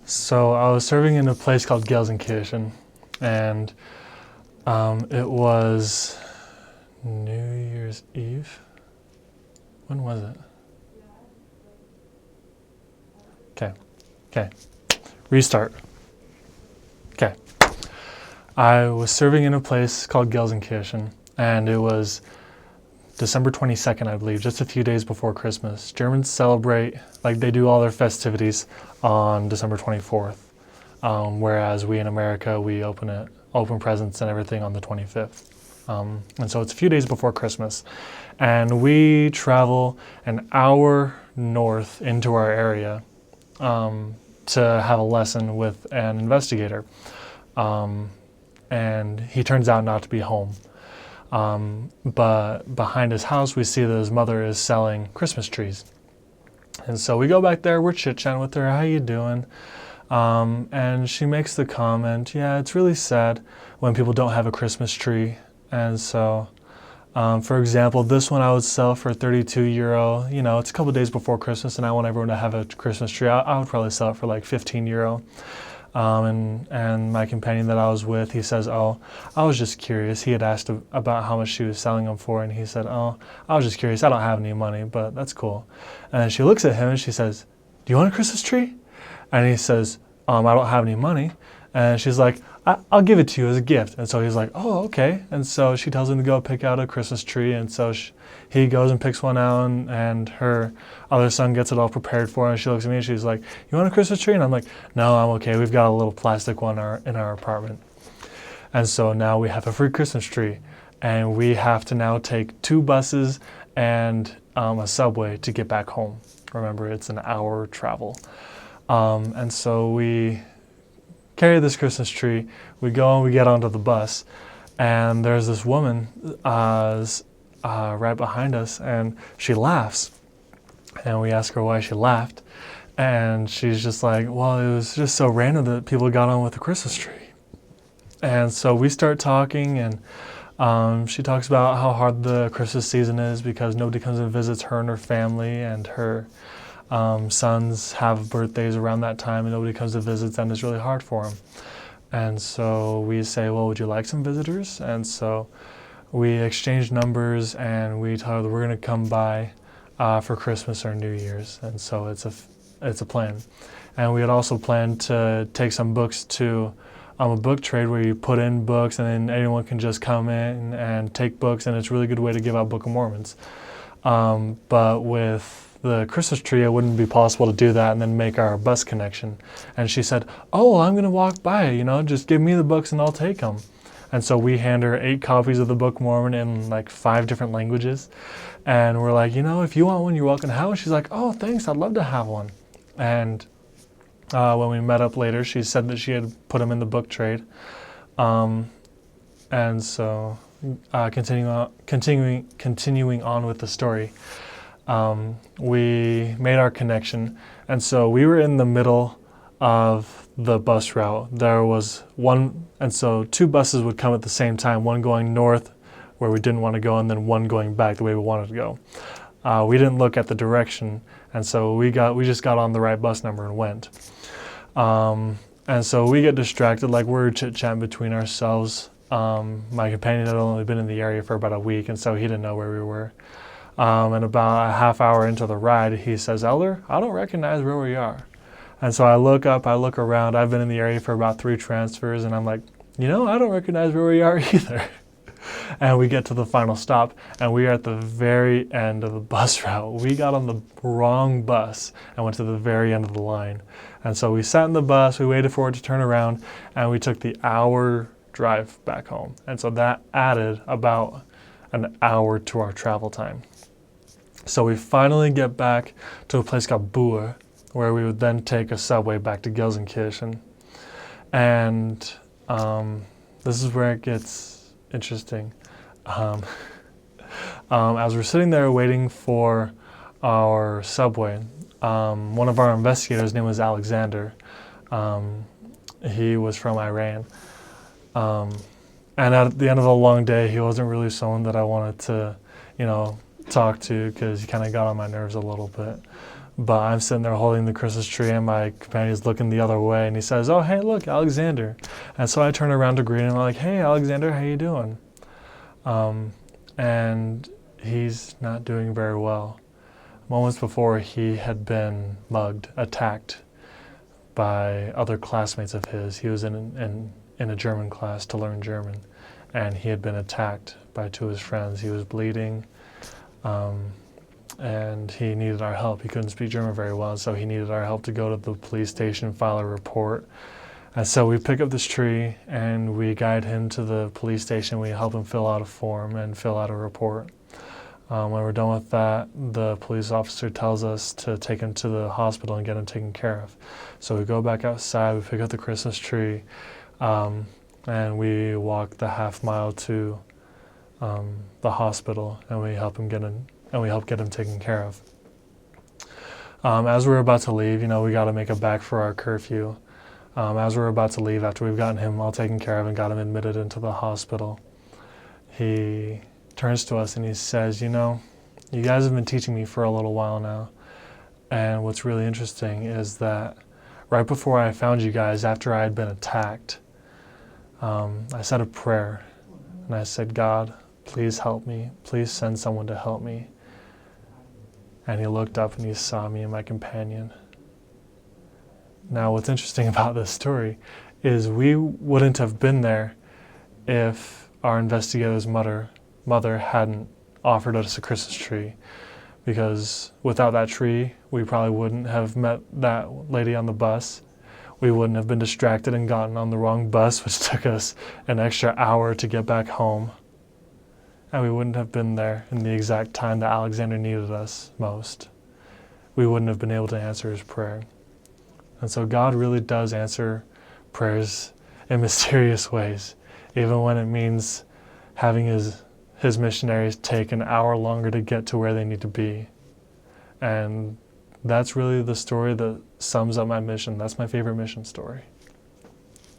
So I was serving in a place called Gelsenkirchen, and it was New Year's Eve. When was it? Okay, okay. Restart. Okay. I was serving in a place called Gelsenkirchen, and it was December 22nd, I believe, just a few days before Christmas. Germans celebrate, like they do all their festivities on December 24th, whereas we in America, we open presents and everything on the 25th. And so it's a few days before Christmas. And we travel an hour north into our area to have a lesson with an investigator. And he turns out not to be home. But behind his house, we see that his mother is selling Christmas trees. And so we go back there, we're chit-chatting with her, how you doing? And she makes the comment, yeah, it's really sad when people don't have a Christmas tree. And so, for example, this one I would sell for €32. You know, it's a couple days before Christmas and I want everyone to have a Christmas tree. I would probably sell it for like €15. And my companion that I was with, he says, oh, I was just curious. He had asked about how much she was selling them for, and he said, oh, I was just curious. I don't have any money, but that's cool. And then she looks at him and she says, do you want a Christmas tree? And he says, I don't have any money. And she's like, I'll give it to you as a gift. And so he's like, oh, okay. And so she tells him to go pick out a Christmas tree. And so he goes and picks one out, and her other son gets it all prepared for her. And she looks at me and she's like, you want a Christmas tree? And I'm like, no, I'm okay. We've got a little plastic one in our apartment. And so now we have a free Christmas tree. And we have to now take 2 buses and a subway to get back home. Remember, it's an hour travel. And so we carry this Christmas tree, we go and we get onto the bus, and there's this woman right behind us, and she laughs. And we ask her why she laughed, and she's just like, well, it was just so random that people got on with the Christmas tree. And so we start talking, and she talks about how hard the Christmas season is because nobody comes and visits her and her family, and her sons have birthdays around that time and nobody comes to visit them. It's really hard for them. And so we say, well, would you like some visitors? And so we exchange numbers and we tell her that we're going to come by for Christmas or New Year's. And so it's a plan. And we had also planned to take some books to a book trade where you put in books and then anyone can just come in and take books, and it's a really good way to give out Book of Mormons. But with the Christmas tree, it wouldn't be possible to do that and then make our bus connection. And she said, oh, I'm going to walk by, just give me the books and I'll take them. And so we hand her 8 copies of the Book of Mormon in like 5 different languages. And we're like, if you want one, you're welcome to have one. She's like, oh, thanks, I'd love to have one. And when we met up later, she said that she had put them in the book trade. And so continuing on with the story, we made our connection, and so we were in the middle of the bus route. There was one, and so 2 buses would come at the same time, one going north where we didn't want to go, and then one going back the way we wanted to go. We didn't look at the direction, and so we just got on the right bus number and went. And so we get distracted, like we're chit-chatting between ourselves. My companion had only been in the area for about a week, and so he didn't know where we were. And about a half hour into the ride, he says, Elder, I don't recognize where we are. And so I look up, I look around. I've been in the area for about 3 transfers, and I'm like, I don't recognize where we are either. And we get to the final stop, and we are at the very end of the bus route. We got on the wrong bus and went to the very end of the line. And so we sat in the bus, we waited for it to turn around, and we took the hour drive back home. And so that added about an hour to our travel time. So we finally get back to a place called Buer, where we would then take a subway back to Gelsenkirchen. And this is where it gets interesting. As we're sitting there waiting for our subway, one of our investigators, his name was Alexander. He was from Iran. And at the end of a long day, he wasn't really someone that I wanted to, talk to, because he kind of got on my nerves a little bit. But I'm sitting there holding the Christmas tree, and my companion's looking the other way, and he says, "Oh, hey, look, Alexander." And so I turn around to greet him, like, "Hey, Alexander, how you doing?" And he's not doing very well. Moments before, he had been mugged, attacked by other classmates of his. He was in a German class to learn German, and he had been attacked by two of his friends. He was bleeding, and he needed our help. He couldn't speak German very well, so he needed our help to go to the police station, file a report. And so we pick up this tree, and we guide him to the police station. We help him fill out a form and fill out a report. When we're done with that, the police officer tells us to take him to the hospital and get him taken care of. So we go back outside, we pick up the Christmas tree, and we walk the half mile to the hospital, and we help him get him taken care of. As we're about to leave, we got to make a back for our curfew. As we're about to leave, after we've gotten him all taken care of and got him admitted into the hospital, he turns to us and he says, "You guys have been teaching me for a little while now, and what's really interesting is that right before I found you guys, after I had been attacked, I said a prayer, and I said, 'God, please help me. Please send someone to help me.' And he looked up and he saw me and my companion." Now, what's interesting about this story is we wouldn't have been there if our investigator's mother hadn't offered us a Christmas tree, because without that tree, we probably wouldn't have met that lady on the bus. We wouldn't have been distracted and gotten on the wrong bus, which took us an extra hour to get back home. And we wouldn't have been there in the exact time that Alexander needed us most. We wouldn't have been able to answer his prayer. And so God really does answer prayers in mysterious ways, even when it means having his missionaries take an hour longer to get to where they need to be. And that's really the story that sums up my mission. That's my favorite mission story.